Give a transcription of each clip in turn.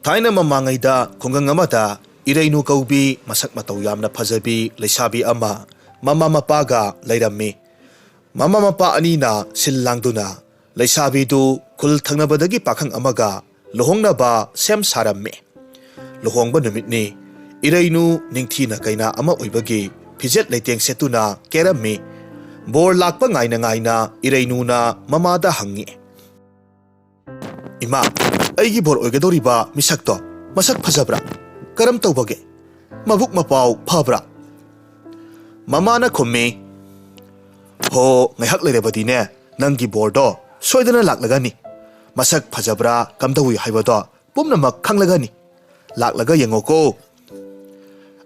Thaina mamangayda khungang amada irainu kaubi masak matau yamna phajabi leisabi ama mama mapaga leirammi. Mama mapa anina sillangduna leisabi du khul thangnabadagi pakhang amaga luhongnaba sem sarammi. Luhongba numitni irainu ningthina kaina ama oibagi phijet leiteng setuna kerammi. Bor lakpa ngaina irainuna mamada hangi. Ima aigi bor oigadoriba misakto masak phajabra karam tawbage mabuk mapau phabra. Mamana khummi ho ngaihak leirebadine nangi bordo soidana laklagani masak phajabra kamdawi haibado pumnamak khanglagani laklaga yengoko.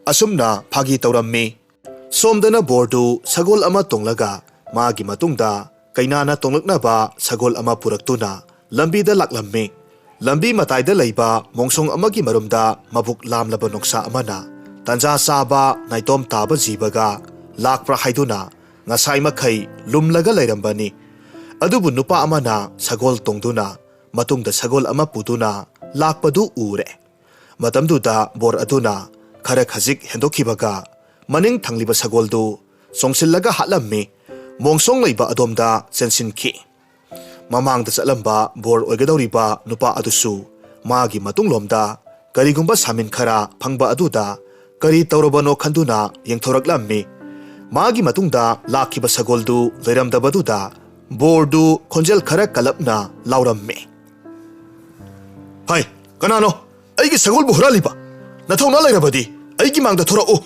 Asumna phagi tawrammi. Somdana bordu sagol ama tonglaga magi matungda kainana tonglaknaba sagol ama puraktuna lambida laklammi. Lambi matayda laiba mongsong amagi marumda mabuk lamlaba noksa amana tanja saba naitom taba jibaga lakpra haiduna ngasai makai lumlaga lairambani. Adubu nupa amana sagol tongduna matungda sagol ama putuna lakpadu ure. Matamduda bor aduna khara khajik hendokhibaga maning thangliba sagoldu songsillaga hatlammi mongsong laiba adomda sensinki. Mamangda chatlamba bor oigadoriba nupa adusu magi matunglomda karigumba samin khara phangba aduda kari tawrabano khanduna yengthoraklammi. Magi matungda lakhiba sagoldu leiramdabaduda bordu khonjel khara kalapna laurammi. Hai kanano aigi sagolbu huraliba nathongna leirabadi aigi mangda thorau.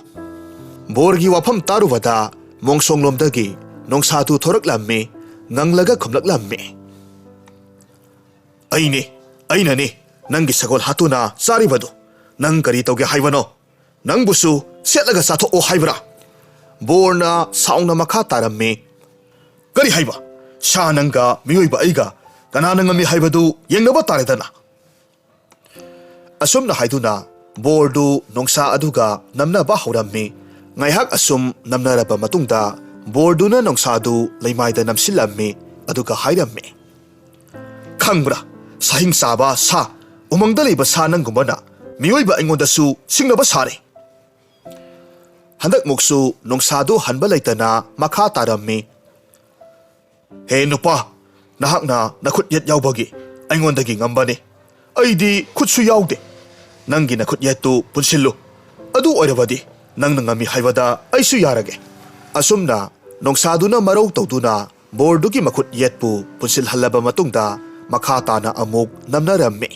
Borgi wafam tarubada mongsonglomdagi nongsatu thoraklammi nganglaga khumlaklammi. Ainani nangi sagol hatuna saribadu nang kari tawge haibano nang busu setlaga satho o haibra. Borna saungna makha tarammi. Kari haiba sha nanga miyoiba aiga kanana ngami haibadu yengnaba taredana. Asumna haiduna bordu nongsa aduga namnaba haurammi. Ngaihak asum namnaraba matungda borduna nongsadu leimaida namsillammi aduga hairammi. Khangbra sahing saba sa umangda leiba sa nanggumana miyoiba aingondasu singnaba sare. Handak muksu nongsadu hanba leitana makha tarammi. He nupa nahakna nakhut yet yaubagi aingondagi ngambani aidi khutsu yaude nangi nakhut yetu punsillu adu oirabadi nang ngami haibada aisu yarage. Asumna nongsaduna marau tawduna bordugi makhut yetpu punsil halaba matungda makhatana amuk namnarammi.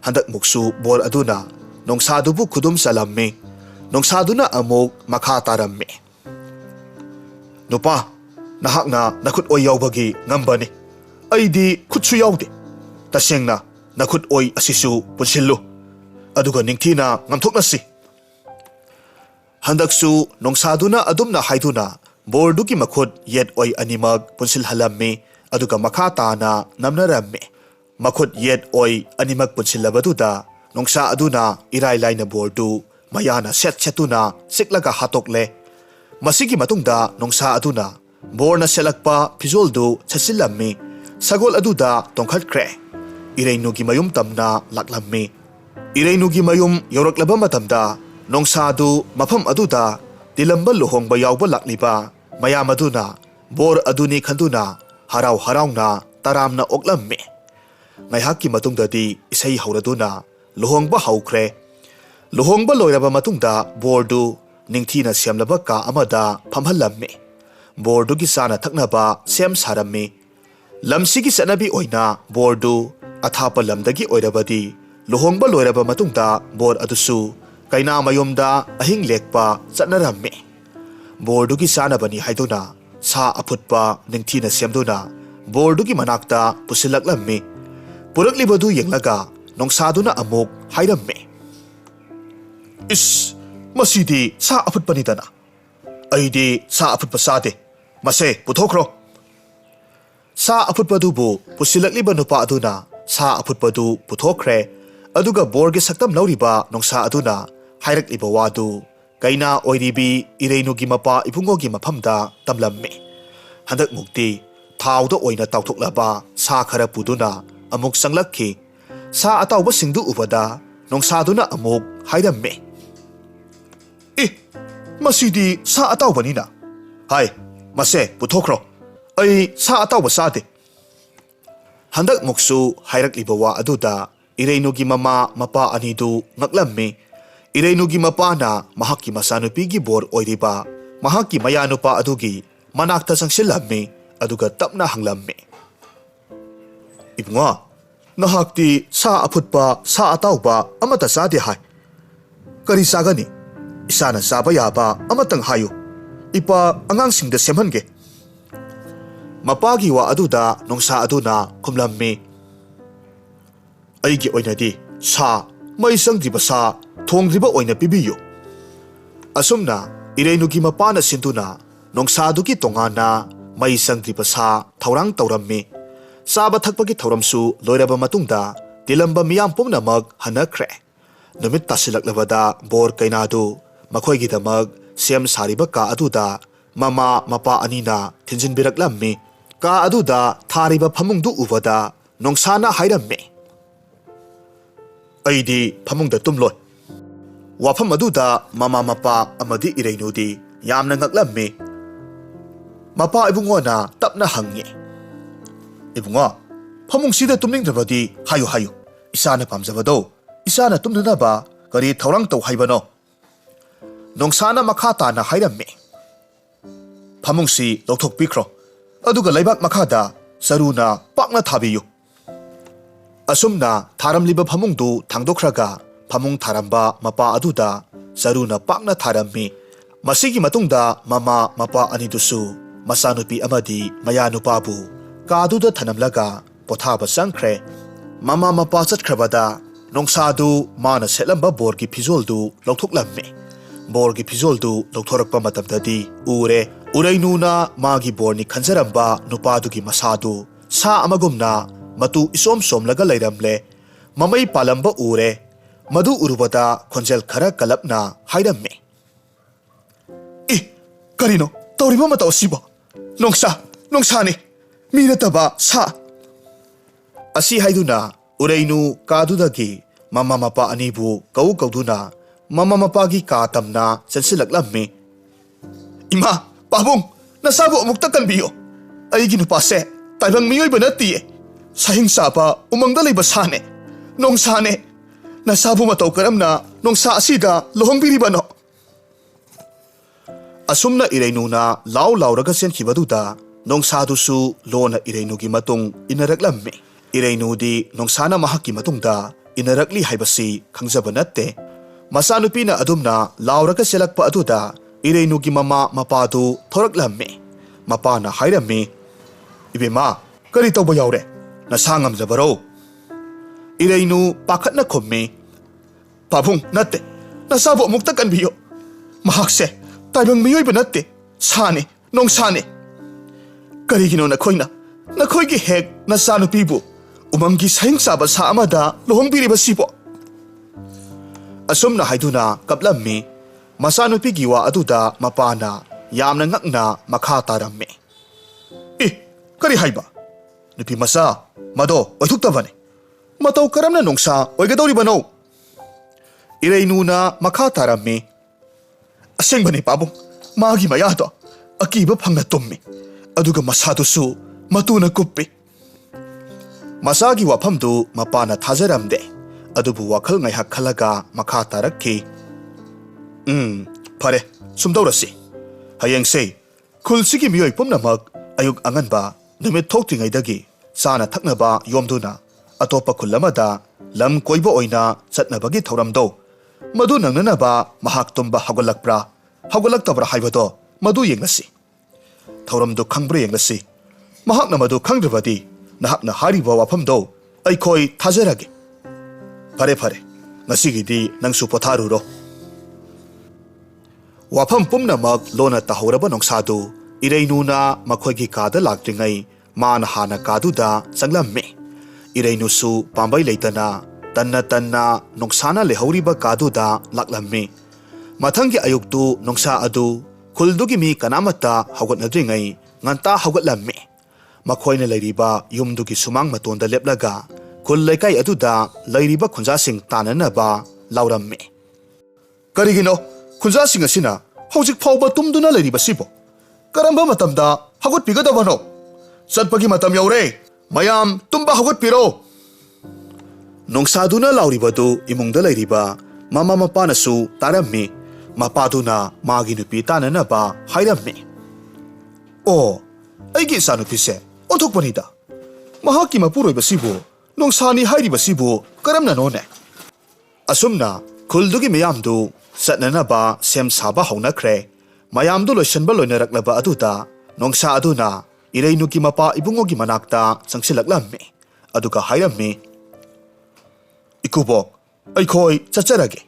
Handak muksu bor aduna nongsadubu khudum salammi nongsaduna amuk makhatarammi. Nupa nahakna nakhut oi yaubagi ngambani aidi khutsu yaude tasengna nakhut oi asisu punsillu aduga ningthina ngamthoknasi. Handaksu nongsaduna adumna haiduna bordugi makhut yet oi animag punsil halammi aduga makhatana namnarammi. Makhut yet oi animag punsilabaduda nongsa aduna irai laina bordu mayana setuna siklaga hatokle. Masigi matungda nongsa aduna borna selakpa pizoldu chasillammi sagol aduda tongkhatkre. Irainugi mayum tamna laklammi. Irainugi mayum yoraklaba matamda nongsadu mafam aduda dilamba luhongba yauba lakliba mayam aduna bor aduni khanduna harau harauna taramna oklammi. Ngaihakki matungdadi isai hauraduna luhongba haukre. Luhongba loiraba matungda bordu ningthina semlaba ka amada phamhallammi. Bordugi sana thaknaba sem sarammi. Lamsigi sanabi oina bordu athapa lamdagi oirabadi luhongba loiraba matungda bor adusu kaina mayomda ahing lekpa chatnarammi. Bordugi sanabani haiduna sa aputpa ningthina semduna bordugi manakta pusilaklammi. Puraklibadu yenglaga nongsaduna amuk hairammi. Is masidi sa aputpanidana aidi sa aputpa sade mase puthokro. Sa aputpadubu pusilakliba nupa aduna sa aputpadu puthokre aduga borgi saktam lauriba nongsa aduna hairakliba wadu kaina oiribi irainugi mapa ibungogi maphamda tamlammi. Handak mukti thauda oina tawthoklaba sa khara puduna amuk sanglakhi. Sa atawba singdu ubada ꯅꯣꯡꯁꯥꯗꯨꯅ ꯑꯃꯨꯛ ꯍꯥꯏꯔꯝꯃꯤ, "ꯑꯦ, ꯃꯁꯤꯗꯤ ꯁꯥ ꯑꯇꯥꯎꯕꯅꯤꯅ꯫ ꯍꯥꯏ, ꯃꯁꯦ ꯄꯨꯊꯣꯛꯈ꯭ꯔꯣ, ꯑꯩ ꯁꯥ ꯑꯇꯥꯎꯕ ꯆꯥꯗꯦ." ꯍꯟꯗꯛꯃꯨꯛꯁꯨ ꯍꯥꯏꯔꯛꯂꯤꯕ ꯋꯥ ꯑꯗꯨꯗ ꯏꯔꯩꯅꯨꯒꯤ ꯃꯃꯥ ꯃꯄꯥ ꯑꯅꯤꯗꯨ ꯉꯛꯂꯝꯃꯤ꯫ ꯏꯔꯩꯅꯨꯒꯤ ꯃꯄꯥꯅ ꯃꯍꯥꯛꯀꯤ ꯃꯆꯥꯅꯨꯄꯤꯒꯤ ꯕꯣꯔ ꯑꯣꯏꯔꯤꯕ ꯃꯍꯥꯛꯀꯤ ꯃꯌꯥꯅꯨꯄꯥ ꯑꯗꯨꯒꯤ ꯃꯅꯥꯛꯇ ꯆꯪꯁꯤꯜꯂꯝꯃꯤ ꯑꯗꯨꯒ ꯇꯞꯅ ꯍꯪꯂꯝꯃꯤ, "ꯏꯕꯨꯡꯉꯣ, ꯅꯍꯥꯛꯇꯤ ꯁꯥ ꯑꯐꯨꯠꯄ ꯁꯥ ꯑꯇꯥꯎꯕ ꯑꯃꯠꯇ ꯆꯥꯗꯦ ꯍꯥꯏ꯫ ꯀꯔꯤ ꯆꯥꯒꯅꯤ? ꯏꯁꯥꯅ ꯆꯥꯕ ꯌꯥꯕ ꯑꯃꯇꯪ ꯍꯥꯏꯌꯨ, ꯏꯄꯥ ꯑꯉꯥꯡꯁꯤꯡꯗ ꯁꯦꯝꯍꯟꯒꯦ." ꯃꯄꯥꯒꯤ ꯋꯥ ꯑꯗꯨꯗ ꯅꯣꯡꯁꯥ ꯑꯗꯨꯅ ꯈꯨꯝꯂꯝꯃꯤ, "ꯑꯩꯒꯤ ꯑꯣꯏꯅꯗꯤ ꯁꯥ, ꯃꯩ ꯆꯪꯗ꯭ꯔꯤꯕ ꯁꯥ ꯊꯣꯡꯗ꯭ꯔꯤꯕ ꯑꯣꯏꯅ ꯄꯤꯕꯤꯌꯨ." ꯑꯁꯨꯝꯅ ꯏꯔꯩꯅꯨꯒꯤ ꯃꯄꯥꯅ ꯁꯤꯟꯗꯨꯅ ꯅꯣꯡꯁꯥꯗꯨꯒꯤ ꯇꯣꯉꯥꯟꯅ ꯃꯩ ꯆꯪꯗ꯭ꯔꯤꯕ ꯁꯥ ꯊꯧꯔꯥꯡ ꯇꯧꯔꯝꯃꯤ꯫ ꯆꯥꯕ ꯊꯛꯄꯒꯤ ꯊꯧꯔꯝꯁꯨ ꯂꯣꯏꯔꯕ ꯃꯇꯨꯡꯗ ꯇꯤꯜꯂꯝꯕ ꯃꯤꯌꯥꯝ ꯄꯨꯝꯅꯃꯛ ꯍꯟꯅꯈ꯭ꯔꯦ꯫ ꯅꯨꯃꯤꯠ ꯇꯥꯁꯤꯜꯂꯛꯂꯕꯗ ꯕꯣꯔ ꯀꯩꯅꯥꯗꯨ ꯃꯈꯣꯏꯒꯤꯗꯃꯛ ꯁꯦꯝ ꯁꯥꯔꯤꯕ ꯀꯥ ꯑꯗꯨꯗ ꯃꯃꯥ ꯃꯄꯥ ꯑꯅꯤꯅ ꯊꯤꯟꯖꯤꯟꯕꯤꯔꯛꯂꯝꯃꯤ꯫ ꯀꯥ ꯑꯗꯨꯗ ꯊꯥꯔꯤꯕ ꯐꯃꯨꯡꯗꯨ ꯎꯕꯗ ꯅꯣꯡꯁꯥꯅ ꯍꯥꯏꯔꯝꯃꯤ, "ꯑꯩꯗꯤ ꯐꯃꯨꯡꯗ ꯇꯨꯝꯂꯣꯏ." ꯋꯥꯐꯝ ꯑꯗꯨꯗ ꯃꯃꯥ ꯃꯄꯥ ꯑꯃꯗꯤ ꯏꯔꯩꯅꯨꯗꯤ ꯌꯥꯝꯅ ꯉꯛꯂꯝꯃꯤ꯫ ꯃꯄꯥ ꯏꯕꯨꯡꯉꯣꯅ ꯇꯞꯅ ꯍꯪꯉꯤ, "ꯏꯕꯨꯡꯉꯣ, ꯐꯃꯨꯡꯁꯤꯗ ꯇꯨꯝꯅꯤꯡꯗ꯭ꯔꯕꯗꯤ ꯍꯥꯏꯌꯨ ꯍꯥꯏꯌꯨ, ꯏꯁꯥꯅ ꯄꯥꯝꯖꯕꯗꯣ ꯏꯁꯥꯅ ꯇꯨꯝꯅꯅꯕ ꯀꯔꯤ ꯊꯧꯔꯥꯡ ꯇꯧ ꯍꯥꯏꯕꯅꯣ?" ꯅꯣꯡꯁꯥꯅ ꯃꯈꯥ ꯇꯥꯅ ꯍꯥꯏꯔꯝꯃꯤ, "ꯐꯃꯨꯡꯁꯤ ꯂꯧꯊꯣꯛꯄꯤꯈ꯭ꯔꯣ, ꯑꯗꯨꯒ ꯂꯩꯕꯥꯛ ꯃꯈꯥꯗ ꯆꯔꯨꯅ ꯄꯥꯛꯅ ꯊꯥꯕꯤꯌꯨ." ꯑꯁꯨꯝꯅ ꯊꯥꯔꯝꯂꯤꯕ ꯐꯃꯨꯡꯗꯨ ꯊꯥꯡꯗꯣꯛꯈ꯭ꯔꯒ ꯐꯃꯨꯡ ꯊꯥꯔꯝꯕ ꯃꯄꯥ ꯑꯗꯨꯗ ꯆꯔꯨꯅ ꯄꯥꯛꯅ ꯊꯥꯔꯝꯃꯤ꯫ ꯃꯁꯤꯒꯤ ꯃꯇꯨꯡꯗ ꯃꯃꯥ ꯃꯄꯥ ꯑꯅꯤꯗꯨꯁꯨ ꯃꯆꯥꯅꯨꯄꯤ ꯑꯃꯗꯤ ꯃꯌꯥꯅꯨꯄꯥꯕꯨ ꯀꯥꯗꯨꯗ ꯊꯅꯝꯂꯒ ꯄꯣꯊꯥꯕ ꯆꯪꯈ꯭ꯔꯦ꯫ ꯃꯃꯥ ꯃꯄꯥ ꯆꯠꯈ꯭ꯔꯕꯗ ꯅꯣꯡꯁꯥꯗꯨ ꯃꯥꯅ ꯁꯦꯠꯂꯝꯕ ꯕꯣꯔꯒꯤ ꯐꯤꯖꯣꯜꯗꯨ ꯂꯧꯊꯣꯛꯂꯝꯃꯤ꯫ ꯕꯣꯔꯒꯤ ꯐꯤꯖꯣꯜꯗꯨ ꯂꯧꯊꯣꯔꯛꯄ ꯃꯇꯝꯗꯗꯤ ꯎꯔꯦ, ꯎꯔꯩꯅꯨꯅ ꯃꯥꯒꯤ ꯕꯣꯔꯅꯤ ꯈꯟꯖꯔꯝꯕ ꯅꯨꯄꯥꯗꯨꯒꯤ ꯃꯁꯥꯗꯨ ꯁꯥ ꯑꯃꯒꯨꯝꯅ ꯃꯇꯨ ꯏꯁꯣꯝ ꯁꯣꯝꯂꯒ ꯂꯩꯔꯝꯂꯦ꯫ ꯃꯃꯩ ꯄꯥꯜꯂꯝꯕ ꯎꯔꯦ꯫ ꯃꯗꯨ ꯎꯔꯨꯕꯗ ꯈꯣꯟꯖꯦꯜ ꯈꯔ ꯀꯜꯂꯞꯅ ꯍꯥꯏꯔꯝꯃꯤ, "ꯏ, ꯀꯔꯤꯅꯣ ꯇꯧꯔꯤꯕ ꯃꯇꯧ ꯑꯁꯤꯕꯣ? ꯅꯣꯡꯁꯥꯅꯤ, ꯃꯤ ꯅꯠꯇꯕ ꯁꯥ." ꯑꯁꯤ ꯍꯥꯏꯗꯨꯅ ꯎꯔꯩꯅꯨ ꯀꯥꯗꯨꯗꯒꯤ ꯃꯃꯥ ꯃꯄꯥ ꯑꯅꯤꯕꯨ ꯀꯧꯗꯨꯅ ꯃꯃꯥ ꯃꯄꯥꯒꯤ ꯀꯥ ꯇꯝꯅ ꯆꯪꯁꯤꯜꯂꯛꯂꯝꯃꯤ꯫ "ꯏꯃꯥ, ꯄꯥꯕꯨꯡ, ꯅꯁꯥꯕꯨ ꯑꯃꯨꯛꯇ ꯀꯟꯕꯤꯌꯨ. ꯑꯩꯒꯤ ꯅꯨꯄꯥꯁꯦ ꯇꯥꯏꯕꯪ ꯃꯤꯑꯣꯏꯕ ꯅꯠꯇꯤꯌꯦ, ꯁꯥꯍꯤꯡ ꯆꯥꯕ ꯎꯃꯪꯗ ꯂꯩꯕ ꯁꯥꯅꯦ, ꯅꯣꯡꯁꯥꯅꯦ. ꯅꯁꯥꯕꯨ ꯃꯇꯧ ꯀꯔꯝꯅ ꯅꯣꯡꯁꯥ ꯑꯁꯤꯗ ꯂꯨꯍꯣꯡꯕꯤꯔꯤꯕꯅꯣ?" ꯑꯁꯨꯝꯅ ꯏꯔꯩꯅꯨꯅ ꯂꯥꯎ ꯂꯥꯎꯔꯒ ꯆꯦꯟꯈꯤꯕꯗꯨꯗ ꯅꯣꯡꯁꯥꯗꯨꯁꯨ ꯂꯣꯟꯅ ꯏꯔꯩꯅꯨꯒꯤ ꯃꯇꯨꯡ ꯏꯟꯅꯔꯛꯂꯝꯃꯤ꯫ ꯏꯔꯩꯅꯨꯗꯤ ꯅꯣꯡꯁꯥꯅ ꯃꯍꯥꯛꯀꯤ ꯃꯇꯨꯡꯗ ꯏꯟꯅꯔꯛꯂꯤ ꯍꯥꯏꯕꯁꯤ ꯈꯪꯖꯕ ꯅꯠꯇꯦ꯫ ꯃꯆꯥꯅꯨꯄꯤꯅ ꯑꯗꯨꯝꯅ ꯂꯥꯎꯔꯒ ꯆꯦꯜꯂꯛꯄ ꯑꯗꯨꯗ ꯏꯔꯩꯅꯨꯒꯤ ꯃꯃꯥ ꯃꯄꯥꯗꯨ ꯊꯣꯔꯛꯂꯝꯃꯤ꯫ ꯃꯄꯥꯅ ꯍꯥꯏꯔꯝꯃꯤ, "ꯏꯕꯦꯝꯃ, ꯀꯔꯤ ꯇꯧꯕ ꯌꯥꯎꯔꯦ? ꯅꯁꯥ ꯉꯝꯖꯕꯔꯣ?" ꯏꯔꯩꯅꯨ ꯄꯥꯈꯠꯅ ꯈꯨꯝꯃꯤ, "ꯄꯥꯕꯨꯡ, ꯅꯠꯇꯦ, ꯅꯁꯥꯕꯨ ꯑꯃꯨꯛꯇ ꯀꯟꯕꯤꯌꯨ. ꯃꯍꯥꯛꯁꯦ ꯇꯥꯏꯕꯪ ꯃꯤꯑꯣꯏꯕ ꯅꯠꯇꯦ, ꯁꯥꯅꯤ, ꯅꯣꯡꯁꯥꯅꯤ. ꯀꯔꯤꯒꯤꯅꯣ ꯅꯈꯣꯏꯒꯤ ꯍꯦꯛ ꯅꯆꯥꯅꯨꯄꯤꯕꯨ ꯎꯃꯪꯒꯤ ꯁꯥꯍꯤꯡ ꯆꯥꯕ ꯁꯥ ꯑꯃꯗ ꯂꯨꯍꯣꯡꯕꯤꯔꯤꯕꯁꯤꯕꯣ?" ꯑꯁꯨꯝꯅ ꯍꯥꯏꯗꯨꯅ ꯀꯞꯂꯝꯃꯤ꯫ ꯃꯆꯥꯅꯨꯄꯤꯒꯤ ꯋꯥ ꯑꯗꯨꯗ ꯃꯄꯥꯅ ꯌꯥꯝꯅ ꯉꯛꯅ ꯃꯈꯥ ꯇꯥꯔꯝꯃꯤ, "ꯏ, ꯀꯔꯤ ꯍꯥꯏꯕ? ꯅꯨꯄꯤ ꯃꯆꯥ, ꯃꯗꯣ ꯑꯣꯏꯊꯣꯛꯇꯕꯅꯤ. ꯃꯇꯧ ꯀꯔꯝꯅ ꯅꯣꯡꯁꯥ ꯑꯣꯏꯒꯗꯧꯔꯤꯕꯅꯣ?" ꯏꯔꯩꯅꯨꯅ ꯃꯈꯥ ꯇꯥꯔꯝꯃꯤ, "ꯑꯁꯦꯡꯕꯅꯤ ꯄꯥꯕꯨꯡ, ꯃꯥꯒꯤ ꯃꯌꯥꯗꯣ ꯑꯀꯤꯕ ꯐꯪꯅ ꯇꯨꯝꯃꯤ, ꯑꯗꯨꯒ ꯃꯁꯥꯗꯨꯁꯨ ꯃꯇꯨꯅ ꯀꯨꯞꯄꯤ." ꯃꯆꯥꯒꯤ ꯋꯥꯐꯝꯗꯨ ꯃꯄꯥꯅ ꯊꯥꯖꯔꯝꯗꯦ, ꯑꯗꯨꯕꯨ ꯋꯥꯈꯜ ꯉꯥꯏꯍꯥꯛ ꯈꯜꯂꯒ ꯃꯈꯥ ꯇꯥꯔꯛꯈꯤ, "ꯐꯔꯦ, ꯁꯨꯝꯗꯧꯔꯁꯤ. ꯍꯌꯦꯡꯁꯦ ꯈꯨꯜꯁꯤꯒꯤ ꯃꯤꯑꯣꯏ ꯄꯨꯝꯅꯃꯛ ꯑꯌꯨꯛ ꯑꯉꯟꯕ ꯅꯨꯃꯤꯠ ꯊꯣꯛꯇ꯭ꯔꯤꯉꯩꯗꯒꯤ ꯆꯥꯅ ꯊꯛꯅꯕ ꯌꯣꯝꯗꯨꯅ ꯑꯇꯣꯞꯄ ꯈꯨꯜ ꯑꯃꯗ ꯂꯝ ꯀꯣꯏꯕ ꯑꯣꯏꯅ ꯆꯠꯅꯕꯒꯤ ꯊꯧꯔꯝꯗꯣ, ꯃꯗꯨ ꯅꯪꯅꯅꯕ ꯃꯍꯥꯛ ꯇꯨꯝꯕ ꯍꯧꯒꯠꯂꯛꯄ꯭ꯔꯥ ꯍꯧꯒꯠꯂꯛꯇꯕ꯭ꯔꯥ ꯍꯥꯏꯕꯗꯣ ꯃꯗꯨ ꯌꯦꯡꯂꯁꯤ. ꯊꯧꯔꯝꯗꯨ ꯈꯪꯕ꯭ꯔꯥ ꯌꯦꯡꯂꯁꯤ. ꯃꯍꯥꯛꯅ ꯃꯗꯨ ꯈꯪꯗ꯭ꯔꯕꯗꯤ ꯅꯍꯥꯛꯅ ꯍꯥꯏꯔꯤꯕ ꯋꯥꯐꯝꯗꯣ ꯑꯩꯈꯣꯏ ꯊꯥꯖꯔꯒꯦ. ꯐꯔꯦ, ꯉꯁꯤꯒꯤꯗꯤ ꯅꯪꯁꯨ ꯄꯣꯊꯥꯔꯨꯔꯣ." ꯋꯥꯐꯝ ꯄꯨꯝꯅꯃꯛ ꯂꯣꯟꯅ ꯇꯥꯍꯧꯔꯕ ꯅꯣꯡꯁꯥꯗꯨ ꯏꯔꯩꯅꯨꯅ ꯃꯈꯣꯏꯒꯤ ꯀꯥꯗ ꯂꯥꯛꯇ꯭ꯔꯤꯉꯩ ꯃꯥꯅ ꯍꯥꯟꯅ ꯀꯥꯗꯨꯗ ꯆꯪꯂꯝꯃꯤ꯫ ꯏꯔꯩꯅꯨꯁꯨ ꯄꯥꯝꯕꯩ ꯂꯩꯇꯅ ꯇꯟꯅ ꯅꯣꯡꯁꯥꯅ ꯂꯩꯍꯧꯔꯤꯕ ꯀꯥꯗꯨꯗ ꯂꯥꯛꯂꯝꯃꯤ꯫ ꯃꯊꯪꯒꯤ ꯑꯌꯨꯛꯇꯨ ꯅꯣꯡꯁꯥ ꯑꯗꯨ ꯈꯨꯜꯗꯨꯒꯤ ꯃꯤ ꯀꯅꯥꯃꯠꯇ ꯍꯧꯒꯠꯅꯗ꯭ꯔꯤꯉꯩ ꯉꯟꯇꯥ ꯍꯧꯒꯠꯂꯝꯃꯤ꯫ ꯃꯈꯣꯏꯅ ꯂꯩꯔꯤꯕ ꯌꯨꯝꯗꯨꯒꯤ ꯁꯨꯃꯥꯡ ꯃꯇꯣꯟꯗ ꯂꯦꯞꯂꯒ ꯈꯨꯜ ꯂꯩꯀꯥꯏ ꯑꯗꯨꯗ ꯂꯩꯔꯤꯕ ꯈꯨꯟꯖꯥꯁꯤꯡ ꯇꯥꯟꯅꯅꯕ ꯂꯥꯎꯔꯝꯃꯤ꯫ ꯀꯔꯤꯒꯤꯅꯣ ꯈꯨꯟꯖꯥꯁꯤꯡ ꯑꯁꯤꯅ ꯍꯧꯖꯤꯛ ꯐꯥꯎꯕ ꯇꯨꯝꯗꯨꯅ ꯂꯩꯔꯤꯕꯁꯤꯕꯨ? ꯀꯔꯝꯕ ꯃꯇꯝꯗ ꯍꯧꯒꯠꯄꯤꯒꯗꯕꯅꯣ? ꯆꯠꯄꯒꯤ ꯃꯇꯝ ꯌꯧꯔꯦ, ꯃꯌꯥꯝ ꯇꯨꯝꯕ ꯍꯧꯒꯠꯄꯤꯔꯣ! ꯅꯣꯡꯁꯥꯗꯨꯅ ꯂꯥꯎꯔꯤꯕꯗꯨ ꯏꯃꯨꯡꯗ ꯂꯩꯔꯤꯕ ꯃꯃꯥ ꯃꯄꯥꯅꯁꯨ ꯇꯥꯔꯝꯃꯤ꯫ ꯃꯄꯥꯗꯨꯅ ꯃꯥꯒꯤ ꯅꯨꯄꯤ ꯇꯥꯟꯅꯅꯕ ꯍꯥꯏꯔꯝꯃꯤ꯫ ꯑꯣ, ꯑꯩꯒꯤ ꯏꯆꯥꯅꯨꯄꯤꯁꯦ ꯑꯣꯟꯊꯣꯛꯄꯅꯤꯗ! ꯃꯍꯥꯛꯀꯤ ꯃꯄꯨꯔꯣꯏꯕꯁꯤꯕꯨ ꯅꯣꯡꯁꯥꯅꯤ ꯍꯥꯏꯔꯤꯕꯁꯤꯕꯨ ꯀꯔꯝꯅꯅꯣꯅꯦ? ꯑꯁꯨꯝꯅ ꯈꯨꯜꯗꯨꯒꯤ ꯃꯤꯌꯥꯝꯗꯨ ꯆꯠꯅꯅꯕ ꯁꯦꯝ ꯁꯥꯕ ꯍꯧꯅꯈ꯭ꯔꯦ꯫ ꯃꯌꯥꯝꯗꯨ ꯂꯣꯏꯁꯤꯟꯕ ꯂꯣꯏꯅꯔꯛꯂꯕ ꯑꯗꯨꯗ ꯅꯣꯡꯁꯥ ꯑꯗꯨꯅ ꯏꯔꯩꯅꯨꯒꯤ ꯃꯄꯥ ꯏꯕꯨꯡꯉꯣꯒꯤ ꯃꯅꯥꯛꯇ ꯆꯪꯁꯤꯜꯂꯛꯂꯝꯃꯤ꯫ ꯑꯗꯨꯒ ꯍꯥꯏꯔꯝꯃꯤ, ꯏꯀꯨꯕꯣꯛ, ꯑꯩꯈꯣꯏ ꯆꯠꯆꯔꯒꯦ꯫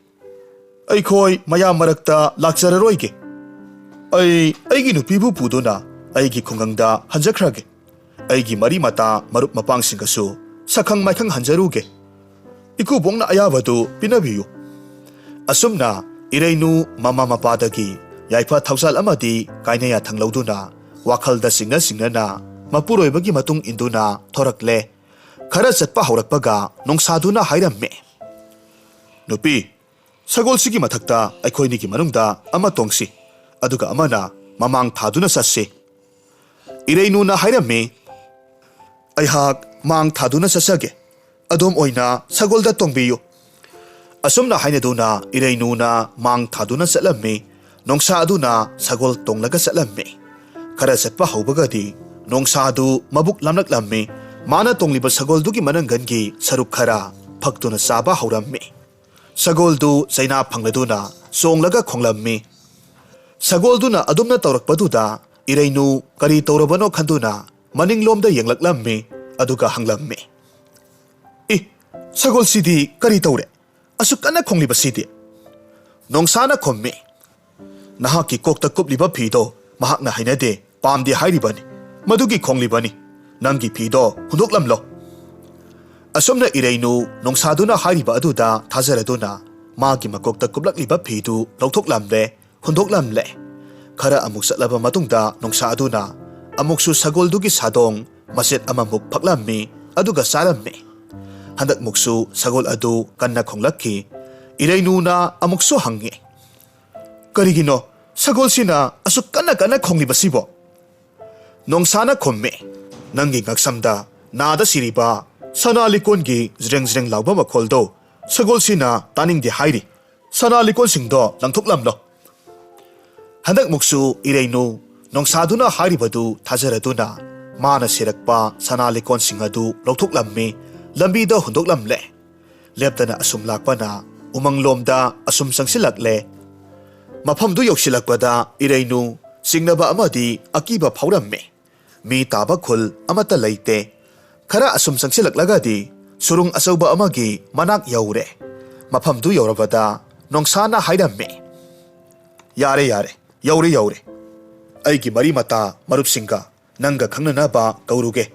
ꯑꯩꯈꯣꯏ ꯃꯌꯥꯝ ꯃꯔꯛꯇ ꯂꯥꯛꯆꯔꯔꯣꯏꯒꯦ꯫ ꯑꯩꯒꯤ ꯅꯨꯄꯤꯕꯨ ꯄꯨꯗꯨꯅ ꯑꯩꯒꯤ ꯈꯨꯡꯒꯪꯗ ꯍꯟꯖꯈ꯭ꯔꯒꯦ꯫ ꯑꯩꯒꯤ ꯃꯔꯤ ꯃꯇꯥ ꯃꯔꯨꯞ ꯃꯄꯥꯡꯁꯤꯡꯒꯁꯨ ꯁꯛꯈꯪ ꯃꯥꯏꯈꯪ ꯍꯟꯖꯔꯨꯒꯦ꯫ ꯏꯀꯨꯕꯣꯛꯅ ꯑꯌꯥꯕꯗꯨ ꯄꯤꯅꯕꯤꯌꯨ꯫ ꯑꯁꯨꯝꯅ ꯏꯔꯩꯅꯨ ꯃꯃꯥ ꯃꯄꯥꯗꯒꯤ ꯌꯥꯏꯐ ꯊꯧꯖꯥꯜ ꯑꯃꯗꯤ ꯀꯥꯏꯅ ꯌꯥꯊꯪ ꯂꯧꯗꯨꯅ ꯋꯥꯈꯜꯗ ꯆꯤꯡꯅ ꯃꯄꯨꯔꯣꯏꯕꯒꯤ ꯃꯇꯨꯡ ꯏꯟꯗꯨꯅ ꯊꯣꯔꯛꯂꯦ꯫ ꯈꯔ ꯆꯠꯄ ꯍꯧꯔꯛꯄꯒ ꯅꯣꯡꯁꯥꯗꯨꯅ ꯍꯥꯏꯔꯝꯃꯤ, ꯅꯨꯄꯤ, ꯁꯒꯣꯜꯁꯤꯒꯤ ꯃꯊꯛꯇ ꯑꯩꯈꯣꯏꯅꯤꯒꯤ ꯃꯅꯨꯡꯗ ꯑꯃ ꯇꯣꯡꯁꯤ, ꯑꯗꯨꯒ ꯑꯃꯅ ꯃꯃꯥꯡ ꯊꯥꯗꯨꯅ ꯆꯠꯁꯤ꯫ ꯏꯔꯩꯅꯨꯅ ꯍꯥꯏꯔꯝꯃꯤ, ꯑꯩꯍꯥꯛ ꯃꯥꯡ ꯊꯥꯗꯨꯅ ꯆꯠꯆꯒꯦ, ꯑꯗꯣꯝ ꯑꯣꯏꯅ ꯁꯒꯣꯜꯗ ꯇꯣꯡꯕꯤꯌꯨ꯫ ꯑꯁꯨꯝꯅ ꯍꯥꯏꯅꯗꯨꯅ ꯏꯔꯩꯅꯨꯅ ꯃꯥꯡ ꯊꯥꯗꯨꯅ ꯆꯠꯂꯝꯃꯤ꯫ ꯅꯣꯡꯁꯥ ꯑꯗꯨꯅ ꯁꯒꯣꯜ ꯇꯣꯡꯂꯒ ꯆꯠꯂꯝꯃꯤ꯫ ꯈꯔ ꯆꯠꯄ ꯍꯧꯕꯒꯗꯤ ꯅꯣꯡꯁꯥꯗꯨ ꯃꯕꯨꯛ ꯂꯥꯝꯂꯛꯂꯝꯃꯤ꯫ ꯃꯥꯅ ꯇꯣꯡꯂꯤꯕ ꯁꯒꯣꯜꯗꯨꯒꯤ ꯃꯅꯪꯒꯟꯒꯤ ꯁꯔꯨꯛ ꯈꯔ ꯐꯛꯇꯨꯅ ꯆꯥꯕ ꯍꯧꯔꯝꯃꯤ꯫ ꯁꯒꯣꯜꯗꯨ ꯆꯩꯅꯥ ꯐꯪꯂꯗꯨꯅ ꯆꯣꯡꯂꯒ ꯈꯣꯡꯂꯝꯃꯤ꯫ ꯁꯒꯣꯜꯗꯨꯅ ꯑꯗꯨꯝꯅ ꯇꯧꯔꯛꯄꯗꯨꯗ ꯏꯔꯩꯅꯨ ꯀꯔꯤ ꯇꯧꯔꯕꯅꯣ ꯈꯟꯗꯨꯅ ꯃꯅꯤꯡꯂꯣꯝꯗ ꯌꯦꯡꯂꯛꯂꯝꯃꯤ꯫ ꯑꯗꯨꯒ ꯍꯪꯂꯝꯃꯤ, ꯁꯒꯣꯜꯁꯤꯗꯤ ꯀꯔꯤ ꯇꯧꯔꯦ? ꯑꯁꯨꯛ ꯀꯟꯅ ꯈꯣꯡꯂꯤꯕꯁꯤꯗꯤ? ꯅꯣꯡꯁꯥꯅ ꯈꯨꯝꯃꯤ, ꯅꯍꯥꯛꯀꯤ ꯀꯣꯛꯇ ꯀꯨꯞꯂꯤꯕ ꯐꯤꯗꯣ ꯃꯍꯥꯛꯅ ꯍꯩꯅꯗꯦ, ꯄꯥꯝꯗꯦ ꯍꯥꯏꯔꯤꯕꯅꯤ, ꯃꯗꯨꯒꯤ ꯈꯣꯡꯂꯤꯕꯅꯤ꯫ ꯅꯪꯒꯤ ꯐꯤꯗꯣ ꯍꯨꯟꯗꯣꯛꯂꯝꯂꯣ꯫ ꯑꯁꯨꯝꯅ ꯏꯔꯩꯅꯨ ꯅꯣꯡꯁꯥꯗꯨꯅ ꯍꯥꯏꯔꯤꯕ ꯑꯗꯨꯗ ꯊꯥꯖꯔꯗꯨꯅ ꯃꯥꯒꯤ ꯃꯀꯣꯛꯇ ꯀꯨꯞꯂꯛꯂꯤꯕ ꯐꯤꯗꯨ ꯂꯧꯊꯣꯛꯂꯝꯂꯦ, ꯍꯨꯟꯗꯣꯛꯂꯝꯂꯦ꯫ ꯈꯔ ꯑꯃꯨꯛ ꯆꯠꯂꯕ ꯃꯇꯨꯡꯗ ꯅꯣꯡꯁꯥ ꯑꯗꯨꯅ ꯑꯃꯨꯛꯁꯨ ꯁꯒꯣꯜꯗꯨꯒꯤ ꯁꯥꯗꯣꯡ ꯃꯆꯦꯠ ꯑꯃꯃꯨꯛ ꯐꯛꯂꯝꯃꯤ, ꯑꯗꯨꯒ ꯆꯥꯔꯝꯃꯤ꯫ ꯍꯟꯗꯛꯃꯨꯛꯁꯨ ꯁꯒꯣꯜ ꯑꯗꯨ ꯀꯟꯅ ꯈꯣꯡꯂꯛꯈꯤ꯫ ꯏꯔꯩꯅꯨꯅ ꯑꯃꯨꯛꯁꯨ ꯍꯪꯉꯤ, ꯀꯔꯤꯒꯤꯅꯣ ꯁꯒꯣꯜꯁꯤꯅ ꯑꯁꯨꯛ ꯀꯟꯅ ꯈꯣꯡꯂꯤꯕꯁꯤꯕꯣ? ꯅꯣꯡꯁꯥꯅ ꯈꯨꯝꯃꯤ, ꯅꯪꯒꯤ ꯉꯛꯁꯝꯗ ꯅꯥꯗ ꯁꯤꯔꯤꯕ ꯁꯅꯥ ꯂꯤꯀꯣꯟꯒꯤ ꯖ꯭ꯔꯦꯡ ꯖ꯭ꯔꯦꯡ ꯂꯥꯎꯕ ꯃꯈꯣꯜꯗꯣ ꯁꯒꯣꯜꯁꯤꯅ ꯇꯥꯅꯤꯡꯗꯦ ꯍꯥꯏꯔꯤ꯫ ꯁꯅꯥ ꯂꯤꯀꯣꯟꯁꯤꯡꯗꯣ ꯂꯪꯊꯣꯛꯂꯝꯂꯣ꯫ ꯍꯟꯗꯛꯃꯨꯛꯁꯨ ꯏꯔꯩꯅꯨ ꯅꯣꯡꯁꯥꯗꯨꯅ ꯍꯥꯏꯔꯤꯕꯗꯨ ꯊꯥꯖꯔꯗꯨꯅ ꯃꯥꯅ ꯁꯤꯔꯛꯄ ꯁꯅꯥ ꯂꯤꯀꯣꯟꯁꯤꯡ ꯑꯗꯨ ꯂꯧꯊꯣꯛꯂꯝꯃꯤ, ꯂꯝꯕꯤꯗ ꯍꯨꯟꯗꯣꯛꯂꯝꯂꯦ꯫ ꯂꯦꯞꯇꯅ ꯑꯁꯨꯝ ꯂꯥꯛꯄꯅ ꯎꯃꯪꯂꯣꯝꯗ ꯑꯁꯨꯝ ꯆꯪꯁꯤꯜꯂꯛꯂꯦ꯫ ꯃꯐꯝꯗꯨ ꯌꯧꯁꯤꯜꯂꯛꯄꯗ ꯏꯔꯩꯅꯨ ꯆꯤꯡꯅꯕ ꯑꯃꯗꯤ ꯑꯀꯤꯕ ꯐꯥꯎꯔꯝꯃꯤ꯫ ꯃꯤ ꯇꯥꯕ ꯈꯨꯜ ꯑꯃꯠꯇ ꯂꯩꯇꯦ꯫ ꯈꯔ ꯑꯁꯨꯝ ꯆꯪꯁꯤꯜꯂꯛꯂꯒꯗꯤ ꯁꯨꯔꯨꯡ ꯑꯆꯧꯕ ꯑꯃꯒꯤ ꯃꯅꯥꯛ ꯌꯧꯔꯦ꯫ ꯃꯐꯝꯗꯨ ꯌꯧꯔꯕꯗ ꯅꯣꯡꯁꯥꯅ ꯍꯥꯏꯔꯝꯃꯤ, ꯌꯥꯔꯦ, ꯌꯧꯔꯦ꯫ ꯑꯩꯒꯤ ꯃꯔꯤ ꯃꯇꯥ ꯃꯔꯨꯞꯁꯤꯡꯒ ꯅꯪꯒ ꯈꯪꯅꯅꯕ ꯀꯧꯔꯨꯒꯦ꯫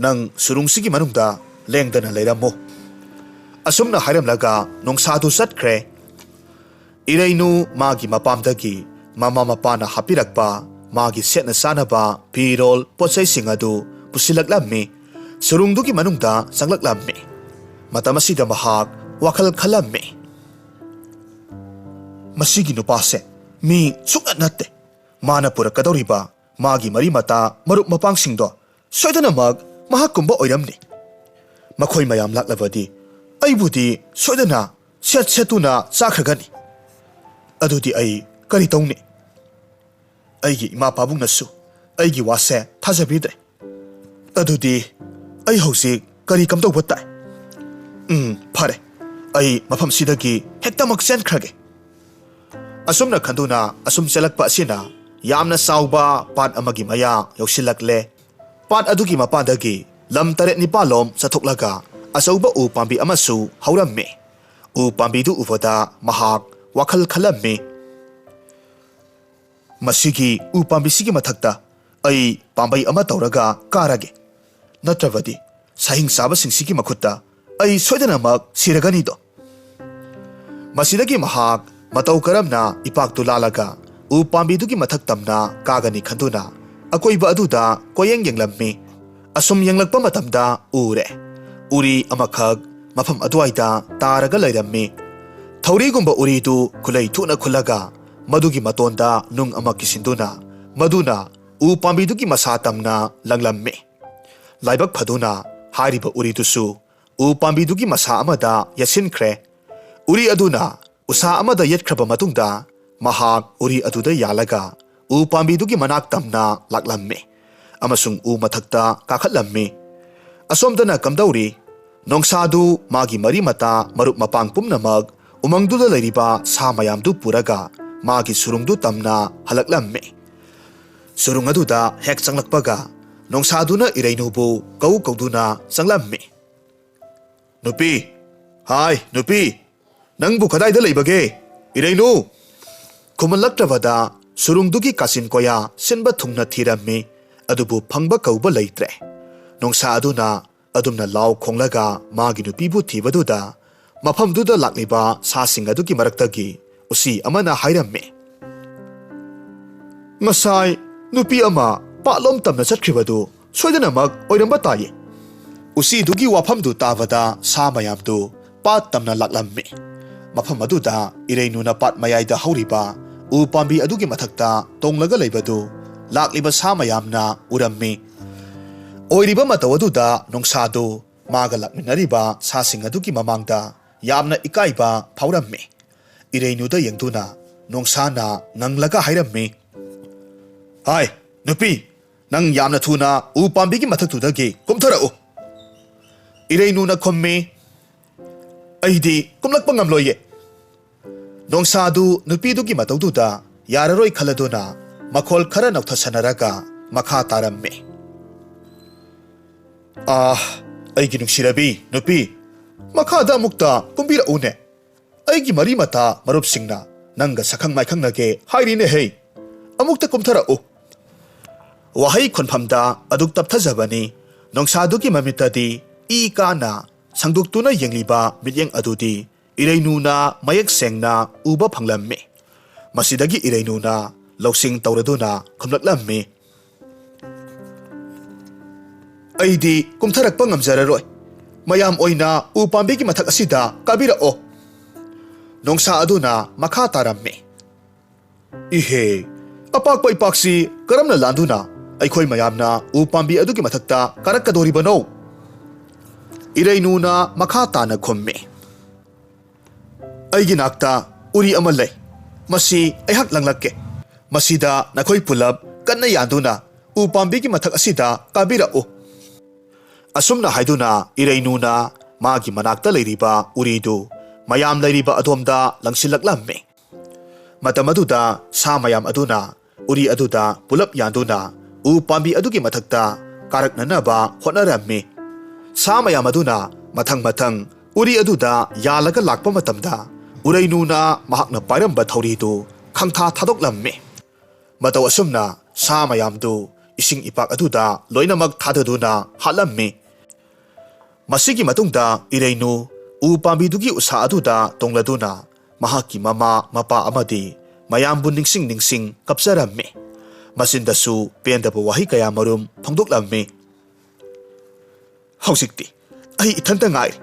ꯅꯪ ꯁꯨꯔꯨꯡꯁꯤꯒꯤ ꯃꯅꯨꯡꯗ ꯂꯦꯡꯗꯅ ꯂꯩꯔꯝꯃꯣ꯫ ꯑꯁꯨꯝꯅ ꯍꯥꯏꯔꯝꯂꯒ ꯅꯣꯡꯁꯥꯗꯨ ꯆꯠꯈ꯭ꯔꯦ꯫ ꯏꯔꯩꯅꯨ ꯃꯥꯒꯤ ꯃꯄꯥꯝꯗꯒꯤ ꯃꯃꯥ ꯃꯄꯥꯅ ꯍꯥꯞꯄꯤꯔꯛꯄ ꯃꯥꯒꯤ ꯁꯦꯠꯅ ꯆꯥꯅꯕ ꯐꯤꯔꯣꯜ ꯄꯣꯠꯆꯩꯁꯤꯡ ꯑꯗꯨ ꯄꯨꯁꯤꯜꯂꯛꯂꯝꯃꯤ꯫ ꯁꯨꯔꯨꯡꯗꯨꯒꯤ ꯃꯅꯨꯡꯗ ꯆꯪꯂꯛꯂꯝꯃꯤ꯫ ꯃꯇꯝ ꯑꯁꯤꯗ ꯃꯍꯥꯛ ꯋꯥꯈꯜ ꯈꯜꯂꯝꯃꯤ, ꯃꯁꯤꯒꯤ ꯅꯨꯄꯥꯁꯦ ꯃꯤ ꯁꯨꯡꯅꯠ ꯅꯠꯇꯦ꯫ ꯃꯥꯅ ꯄꯨꯔꯛꯀꯗꯧꯔꯤꯕ ꯃꯥꯒꯤ ꯃꯔꯤ ꯃꯇꯥ ꯃꯔꯨꯞ ꯃꯄꯥꯡꯁꯤꯡꯗꯣ ꯁꯣꯏꯗꯅꯃꯛ ꯃꯍꯥꯛꯀꯨꯝꯕ ꯑꯣꯏꯔꯝꯅꯤ꯫ ꯃꯈꯣꯏ ꯃꯌꯥꯝ ꯂꯥꯛꯂꯕꯗꯤ ꯑꯩꯕꯨꯗꯤ ꯁꯣꯏꯗꯅ ꯁꯦꯠꯇꯨꯅ ꯆꯥꯈ꯭ꯔꯒꯅꯤ꯫ ꯑꯗꯨꯗꯤ ꯑꯩ ꯀꯔꯤ ꯇꯧꯅꯤ? ꯑꯩꯒꯤ ꯏꯃꯥ ꯄꯥꯕꯨꯡꯅꯁꯨ ꯑꯩꯒꯤ ꯋꯥꯁꯦ ꯊꯥꯖꯕꯤꯗ꯭ꯔꯦ꯫ ꯑꯗꯨꯗꯤ ꯑꯩ ꯍꯧꯖꯤꯛ ꯀꯔꯤ ꯀꯝꯗꯧꯕ ꯇꯥꯏ? ꯐꯔꯦ, ꯑꯩ ꯃꯐꯝꯁꯤꯗꯒꯤ ꯍꯦꯛꯇꯃꯛ ꯆꯦꯟꯈ꯭ꯔꯒꯦ꯫ ꯑꯁꯨꯝꯅ ꯈꯟꯗꯨꯅ ꯑꯁꯨꯝ ꯆꯦꯜꯂꯛꯄ ꯑꯁꯤꯅ ꯌꯥꯝꯅ ꯆꯥꯎꯕ ꯄꯥꯠ ꯑꯃꯒꯤ ꯃꯌꯥ ꯌꯧꯁꯤꯜꯂꯛꯂꯦ꯫ ꯄꯥꯠ ꯑꯗꯨꯒꯤ ꯃꯄꯥꯟꯗꯒꯤ ꯂꯝ 7-9 ꯆꯠꯊꯣꯛꯂꯒ ꯑꯆꯧꯕ ꯎ ꯄꯥꯝꯕꯤ ꯑꯃꯁꯨ ꯍꯧꯔꯝꯃꯤ꯫ ꯎ ꯄꯥꯝꯕꯤꯗꯨ ꯎꯕꯗ ꯃꯍꯥꯛ ꯋꯥꯈꯜ ꯈꯜꯂꯝꯃꯤ, ꯃꯁꯤꯒꯤ ꯎ ꯄꯥꯝꯕꯤꯁꯤꯒꯤ ꯃꯊꯛꯇ ꯑꯩ ꯄꯥꯝꯕꯩ ꯑꯃ ꯇꯧꯔꯒ ꯀꯥꯔꯒꯦ꯫ ꯅꯠꯇ꯭ꯔꯕꯗꯤ ꯁꯥꯍꯤꯡ ꯆꯥꯕꯁꯤꯡꯁꯤꯒꯤ ꯃꯈꯨꯠꯇ ꯑꯩ ꯁꯣꯏꯗꯅꯃꯛ ꯁꯤꯔꯒꯅꯤꯗꯣ꯫ ꯃꯁꯤꯗꯒꯤ ꯃꯍꯥꯛ ꯃꯇꯧ ꯀꯔꯝꯅ ꯏꯄꯥꯛꯇꯨ ꯂꯥꯜꯂꯒ ꯎ ꯄꯥꯝꯕꯤꯗꯨꯒꯤ ꯃꯊꯛ ꯇꯝꯅ ꯀꯥꯒꯅꯤ ꯈꯟꯗꯨꯅ ꯑꯀꯣꯏꯕ ꯑꯗꯨꯗ ꯀꯣꯌꯦꯡ ꯌꯦꯡꯂꯝꯃꯤ꯫ ꯑꯁꯨꯝ ꯌꯦꯡꯂꯛꯄ ꯃꯇꯝꯗ ꯎꯔꯦ ꯎꯔꯤ ꯑꯃꯈꯛ ꯃꯐꯝ ꯑꯗꯨꯋꯥꯏꯗ ꯇꯥꯔꯒ ꯂꯩꯔꯝꯃꯤ꯫ ꯊꯧꯔꯤꯒꯨꯝꯕ ꯎꯔꯤꯗꯨ ꯈꯨꯂꯩ ꯊꯨꯅ ꯈꯨꯜꯂꯒ ꯃꯗꯨꯒꯤ ꯃꯇꯣꯟꯗ ꯅꯨꯡ ꯑꯃ ꯀꯤꯁꯤꯟꯗꯨꯅ ꯃꯗꯨꯅ ꯎ ꯄꯥꯝꯕꯤꯗꯨꯒꯤ ꯃꯁꯥ ꯇꯝꯅ ꯂꯪꯂꯝꯃꯤ꯫ ꯂꯥꯏꯕꯛ ꯐꯗꯨꯅ ꯍꯥꯏꯔꯤꯕ ꯎꯔꯤꯗꯨꯁꯨ ꯎ ꯄꯥꯝꯕꯤꯗꯨꯒꯤ ꯃꯁꯥ ꯑꯃꯗ ꯌꯦꯠꯁꯤꯟꯈ꯭ꯔꯦ꯫ ꯎꯔꯤ ꯑꯗꯨꯅ ꯎꯁꯥ ꯑꯃꯗ ꯌꯦꯠꯈ꯭ꯔꯕ ꯃꯇꯨꯡꯗ ꯃꯍꯥꯛ ꯎꯔꯤ ꯑꯗꯨꯗ ꯌꯥꯜꯂꯒ ꯎ ꯄꯥꯝꯕꯤꯗꯨꯒꯤ ꯃꯅꯥꯛ ꯇꯝꯅ ꯂꯥꯛꯂꯝꯃꯤ ꯑꯃꯁꯨꯡ ꯎ ꯃꯊꯛꯇ ꯀꯥꯈꯠꯂꯝꯃꯤ꯫ ꯑꯁꯣꯝꯗꯅ ꯀꯝꯗꯧꯔꯤ? ꯅꯣꯡꯁꯥꯗꯨ ꯃꯥꯒꯤ ꯃꯔꯤ ꯃꯇꯥ ꯃꯔꯨꯞ ꯃꯄꯥꯡ ꯄꯨꯝꯅꯃꯛ ꯎꯃꯪꯗꯨꯗ ꯂꯩꯔꯤꯕ ꯁꯥ ꯃꯌꯥꯝꯗꯨ ꯄꯨꯔꯒ ꯃꯥꯒꯤ ꯁꯨꯔꯨꯡꯗꯨ ꯇꯝꯅ ꯍꯜꯂꯛꯂꯝꯃꯤ꯫ ꯁꯨꯔꯨꯡ ꯑꯗꯨꯗ ꯍꯦꯛ ꯆꯪꯂꯛꯄꯒ ꯅꯣꯡꯁꯥꯗꯨꯅ ꯏꯔꯩꯅꯨꯕꯨ ꯀꯧꯗꯨꯅ ꯆꯪꯂꯝꯃꯤ꯫ ꯅꯨꯄꯤ, ꯍꯥꯏ ꯅꯨꯄꯤ, ꯅꯪꯕꯨ ꯀꯗꯥꯏꯗ ꯂꯩꯕꯒꯦ? ꯏꯔꯩꯅꯨ! ꯈꯨꯝꯍꯜꯂꯛꯇ꯭ꯔꯕꯗ ꯁꯨꯔꯨꯡꯗꯨꯒꯤ ꯀꯥꯆꯤꯟ ꯀꯣꯌꯥ ꯁꯤꯟꯕ ꯊꯨꯡꯅ ꯊꯤꯔꯝꯃꯤ, ꯑꯗꯨꯕꯨ ꯐꯪꯕ ꯀꯧꯕ ꯂꯩꯇ꯭ꯔꯦ꯫ ꯅꯣꯡꯁꯥ ꯑꯗꯨꯅ ꯑꯗꯨꯝꯅ ꯂꯥꯎ ꯈꯣꯡꯂꯒ ꯃꯥꯒꯤ ꯅꯨꯄꯤꯕꯨ ꯊꯤꯕꯗꯨꯗ ꯃꯐꯝꯗꯨꯗ ꯂꯥꯛꯂꯤꯕ ꯁꯥꯁꯤꯡ ꯑꯗꯨꯒꯤ ꯃꯔꯛꯇꯒꯤ ꯎꯁꯤ ꯑꯃꯅ ꯍꯥꯏꯔꯝꯃꯤ, ꯉꯁꯥꯏ ꯅꯨꯄꯤ ꯑꯃ ꯄꯥꯠꯂꯣꯝ ꯇꯝꯅ ꯆꯠꯈ꯭ꯔꯤꯕꯗꯨ ꯁꯣꯏꯗꯅꯃꯛ ꯑꯣꯏꯔꯝꯕ ꯇꯥꯏꯌꯦ꯫ ꯎꯁꯤꯗꯨꯒꯤ ꯋꯥꯐꯝꯗꯨ ꯇꯥꯕꯗ ꯁꯥ ꯃꯌꯥꯝꯗꯨ ꯄꯥꯠ ꯇꯝꯅ ꯂꯥꯛꯂꯝꯃꯤ꯫ ꯃꯐꯝ ꯑꯗꯨꯗ ꯏꯔꯩꯅꯨꯅ ꯄꯥꯠ ꯃꯌꯥꯏꯗ ꯍꯧꯔꯤꯕ ꯎ ꯄꯥꯝꯕꯤ ꯑꯗꯨꯒꯤ ꯃꯊꯛꯇ ꯇꯣꯡꯂꯒ ꯂꯩꯕꯗꯨ ꯂꯥꯛꯂꯤꯕ ꯁꯥ ꯃꯌꯥꯝꯅ ꯎꯔꯝꯃꯤ꯫ ꯑꯣꯏꯔꯤꯕ ꯃꯇꯧ ꯑꯗꯨꯗ ꯅꯣꯡꯁꯥꯗꯨ ꯃꯥꯒ ꯂꯥꯛꯃꯤꯟꯅꯔꯤꯕ ꯁꯥꯁꯤꯡ ꯑꯗꯨꯒꯤ ꯃꯃꯥꯡꯗ ꯌꯥꯝꯅ ꯏꯀꯥꯏꯕ ꯐꯥꯎꯔꯝꯃꯤ꯫ ꯏꯔꯩꯅꯨꯗ ꯌꯦꯡꯗꯨꯅ ꯅꯣꯡꯁꯥꯅ ꯉꯪꯂꯒ ꯍꯥꯏꯔꯝꯃꯤ, ꯍꯥꯏ ꯅꯨꯄꯤ, ꯅꯪ ꯌꯥꯝꯅ ꯊꯨꯅ ꯎ ꯄꯥꯝꯕꯤꯒꯤ ꯃꯊꯛꯇꯨꯗꯒꯤ ꯀꯨꯝꯊꯔꯛꯎ꯫ ꯏꯔꯩꯅꯨꯅ ꯈꯨꯝꯃꯤ, ꯑꯩꯗꯤ ꯀꯨꯝꯂꯛꯄ ꯉꯝꯂꯣꯏꯌꯦ꯫ ꯅꯣꯡꯁꯥꯗꯨ ꯅꯨꯄꯤꯗꯨꯒꯤ ꯃꯇꯧꯗꯨꯗ ꯌꯥꯔꯔꯣꯏ ꯈꯜꯂꯗꯨꯅ ꯃꯈꯣꯜ ꯈꯔ ꯅꯧꯊꯁꯟꯅꯔꯒ ꯃꯈꯥ ꯇꯥꯔꯝꯃꯤ, ꯑꯩꯒꯤ ꯅꯨꯡꯁꯤꯔꯕꯤ ꯅꯨꯄꯤ, ꯃꯈꯥꯗ ꯑꯃꯨꯛꯇ ꯀꯨꯝꯕꯤꯔꯛꯎꯅꯦ꯫ ꯑꯩꯒꯤ ꯃꯔꯤ ꯃꯇꯥ ꯃꯔꯨꯞꯁꯤꯡꯅ ꯅꯪꯒ ꯁꯛꯈꯪ ꯃꯥꯏꯈꯪꯅꯒꯦ ꯍꯥꯏꯔꯤꯅꯦꯍꯦ, ꯑꯃꯨꯛꯇ ꯀꯨꯝꯊꯔꯛꯎ꯫ ꯋꯥꯍꯩ ꯈꯨꯟꯐꯝꯗ ꯑꯗꯨꯛ ꯇꯞꯊꯖꯕꯅꯤ꯫ ꯅꯣꯡꯁꯥꯗꯨꯒꯤ ꯃꯃꯤꯠꯇꯗꯤ ꯏ ꯀꯥꯅ ꯁꯪꯗꯣꯛꯇꯨꯅ ꯌꯦꯡꯂꯤꯕ ꯃꯤꯠꯌꯦꯡ ꯑꯗꯨꯗꯤ ꯏꯔꯩꯅꯨꯅ ꯃꯌꯦꯛ ꯁꯦꯡꯅ ꯎꯕ ꯐꯪꯂꯝꯃꯤ꯫ ꯃꯁꯤꯗꯒꯤ ꯏꯔꯩꯅꯨꯅ ꯂꯧꯁꯤꯡ ꯇꯧꯔꯗꯨꯅ ꯈꯨꯝꯂꯛꯂꯝꯃꯤ, ꯑꯩꯗꯤ ꯀꯨꯝꯊꯔꯛꯄ ꯉꯝꯖꯔꯔꯣꯏ, ꯃꯌꯥꯝ ꯑꯣꯏꯅ ꯎ ꯄꯥꯝꯕꯤꯒꯤ ꯃꯊꯛ ꯑꯁꯤꯗ ꯀꯥꯕꯤꯔꯛꯑꯣ꯫ ꯅꯣꯡꯁꯥ ꯑꯗꯨꯅ ꯃꯈꯥ ꯇꯥꯔꯝꯃꯤ, ꯏꯍꯦ, ꯑꯄꯥꯛꯄ ꯏꯄꯥꯛꯁꯤ ꯀꯔꯝꯅ ꯂꯥꯟꯗꯨꯅ ꯑꯩꯈꯣꯏ ꯃꯌꯥꯝꯅ ꯎ ꯄꯥꯝꯕꯤ ꯑꯗꯨꯒꯤ ꯃꯊꯛꯇ ꯀꯥꯔꯛꯀꯗꯧꯔꯤꯕꯅꯣ? ꯏꯔꯩꯅꯨꯅ ꯃꯈꯥ ꯇꯥꯅ ꯈꯨꯝꯃꯤ, ꯑꯩꯒꯤ ꯅꯥꯛꯇ ꯎꯔꯤ ꯑꯃ ꯂꯩ, ꯃꯁꯤ ꯑꯩꯍꯥꯛ ꯂꯪꯂꯛꯀꯦ꯫ ꯃꯁꯤꯗ ꯅꯈꯣꯏ ꯄꯨꯂꯞ ꯀꯟꯅ ꯌꯥꯟꯗꯨꯅ ꯎ ꯄꯥꯝꯕꯤꯒꯤ ꯃꯊꯛ ꯑꯁꯤꯗ ꯀꯥꯕꯤꯔꯛꯎ꯫ ꯑꯁꯨꯝꯅ ꯍꯥꯏꯗꯨꯅ ꯏꯔꯩꯅꯨꯅ ꯃꯥꯒꯤ ꯃꯅꯥꯛꯇ ꯂꯩꯔꯤꯕ ꯎꯔꯤꯗꯨ ꯃꯌꯥꯝ ꯂꯩꯔꯤꯕ ꯑꯗꯣꯝꯗ ꯂꯪꯁꯤꯜꯂꯛꯂꯝꯃꯤ꯫ ꯃꯇꯝ ꯑꯗꯨꯗ ꯁꯥ ꯃꯌꯥꯝ ꯑꯗꯨꯅ ꯎꯔꯤ ꯑꯗꯨꯗ ꯄꯨꯂꯞ ꯌꯥꯟꯗꯨꯅ ꯎ ꯄꯥꯝꯕꯤ ꯑꯗꯨꯒꯤ ꯃꯊꯛꯇ ꯀꯥꯔꯛꯅꯅꯕ ꯍꯣꯠꯅꯔꯝꯃꯤ꯫ ꯁꯥ ꯃꯌꯥꯝ ꯑꯗꯨꯅ ꯃꯊꯪ ꯃꯊꯪ ꯎꯔꯤ ꯑꯗꯨꯗ ꯌꯥꯜꯂꯒ ꯂꯥꯛꯄ ꯃꯇꯝꯗ ꯎꯔꯩꯅꯨꯅ ꯃꯍꯥꯛꯅ ꯄꯥꯏꯔꯝꯕ ꯊꯧꯔꯤꯗꯨ ꯈꯪꯊꯥ ꯊꯥꯗꯣꯛꯂꯝꯃꯤ꯫ ꯃꯇꯧ ꯑꯁꯨꯝꯅ ꯁꯥ ꯃꯌꯥꯝꯗꯨ ꯏꯁꯤꯡ ꯏꯄꯥꯛ ꯑꯗꯨꯗ ꯂꯣꯏꯅꯃꯛ ꯊꯥꯗꯗꯨꯅ ꯍꯥꯠꯂꯝꯃꯤ꯫ ꯃꯁꯤꯒꯤ ꯃꯇꯨꯡꯗ ꯏꯔꯩꯅꯨ ꯎ ꯄꯥꯝꯕꯤꯗꯨꯒꯤ ꯎꯁꯥ ꯑꯗꯨꯗ ꯇꯣꯡꯂꯗꯨꯅ ꯃꯍꯥꯛꯀꯤ ꯃꯃꯥ ꯃꯄꯥ ꯑꯃꯗꯤ ꯃꯌꯥꯝꯕꯨ ꯅꯤꯡꯁꯤꯡ ꯀꯞꯆꯔꯝꯃꯤ꯫ ꯃꯆꯤꯟꯗꯁꯨ ꯄꯦꯟꯗꯕ ꯋꯥꯍꯩ ꯀꯌꯥ ꯃꯔꯨꯝ ꯐꯣꯡꯗꯣꯛꯂꯝꯃꯤ꯫ ꯍꯧꯖꯤꯛꯇꯤ ꯑꯩ ꯏꯊꯟꯇ ꯉꯥꯏꯔꯦ꯫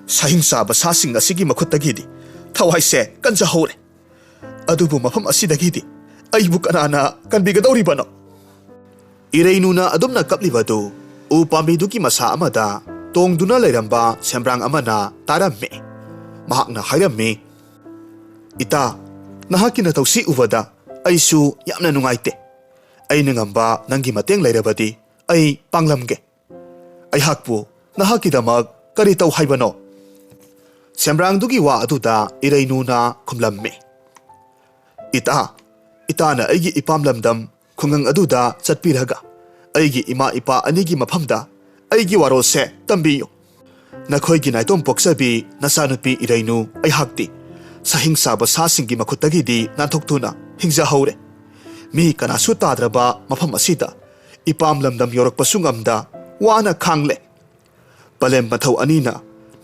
ꯁꯥꯍꯤꯡꯁꯥꯕ ꯁꯥꯁꯤꯡ ꯑꯁꯤꯒꯤ ꯃꯈꯨꯠꯇꯒꯤꯗꯤ ꯊꯋꯥꯏꯁꯦ ꯀꯟꯖꯍꯧꯔꯦ꯫ ꯑꯗꯨꯕꯨ ꯃꯐꯝ ꯑꯁꯤꯗꯒꯤꯗꯤ ꯑꯩꯕꯨ ꯀꯅꯥꯅ ꯀꯟꯕꯤꯒꯗꯧꯔꯤꯕꯅꯣ? ꯏꯔꯩꯅꯨꯅ ꯑꯗꯨꯝꯅ ꯀꯞꯂꯤꯕꯗꯨ ꯎ ꯄꯥꯝꯕꯤꯗꯨꯒꯤ ꯃꯁꯥ ꯑꯃꯗ ꯇꯣꯡꯗꯨꯅ ꯂꯩꯔꯝꯕ ꯁꯦꯝꯕ꯭ꯔꯥꯡ ꯑꯃꯅ ꯇꯥꯔꯝꯃꯤ꯫ ꯃꯍꯥꯛꯅ ꯍꯥꯏꯔꯝꯃꯤ, ꯏꯇꯥ, ꯅꯍꯥꯛꯀꯤ ꯅꯇꯧꯁꯤ ꯎꯕꯗ ꯑꯩꯁꯨ ꯌꯥꯝꯅ ꯅꯨꯡꯉꯥꯏꯇꯦ꯫ ꯑꯩꯅ ꯉꯝꯕ ꯅꯪꯒꯤ ꯃꯇꯦꯡ ꯂꯩꯔꯕꯗꯤ ꯑꯩ ꯄꯥꯡꯂꯝꯒꯦ꯫ ꯑꯩꯍꯥꯛꯄꯨ ꯅꯍꯥꯛꯀꯤꯗꯃꯛ ꯀꯔꯤ ꯇꯧ ꯍꯥꯏꯕꯅꯣ? ꯁꯦꯝꯕ꯭ꯔꯥꯡꯗꯨꯒꯤ ꯋꯥ ꯑꯗꯨꯗ ꯏꯔꯩꯅꯨꯅ ꯈꯨꯝꯂꯝꯃꯤ, ꯏꯇꯥꯅ ꯑꯩꯒꯤ ꯏꯄꯥꯝ ꯂꯝꯗꯝ ꯈꯨꯡꯒꯪ ꯑꯗꯨꯗ ꯆꯠꯄꯤꯔꯒ ꯑꯩꯒꯤ ꯏꯃꯥ ꯏꯄꯥ ꯑꯅꯤꯒꯤ ꯃꯐꯝꯗ ꯑꯩꯒꯤ ꯋꯥꯔꯣꯜꯁꯦ ꯇꯝꯕꯤꯌꯨ꯫ ꯅꯈꯣꯏꯒꯤ ꯅꯥꯏꯇꯣꯝ ꯄꯣꯛꯆꯕꯤ ꯅꯆꯥꯅꯨꯄꯤ ꯏꯔꯩꯅꯨ ꯑꯩꯍꯥꯛꯇꯤ ꯁꯥꯍꯤꯡꯁꯥꯕ ꯁꯥꯁꯤꯡꯒꯤ ꯃꯈꯨꯠꯇꯒꯤꯗꯤ ꯅꯥꯟꯊꯣꯛꯇꯨꯅ ꯍꯤꯡꯖꯍꯧꯔꯦ꯫ ꯃꯤ ꯀꯅꯥꯁꯨ ꯇꯥꯗ꯭ꯔꯕ ꯃꯐꯝ ꯑꯁꯤꯗ ꯏꯄꯥꯝ ꯂꯝꯗꯝ ꯌꯧꯔꯛꯄꯁꯨ ꯉꯝꯗ ꯋꯥꯅ ꯈꯥꯡꯂꯦ꯫ ꯄꯂꯦꯝ ꯃꯊꯧ ꯑꯅꯤꯅ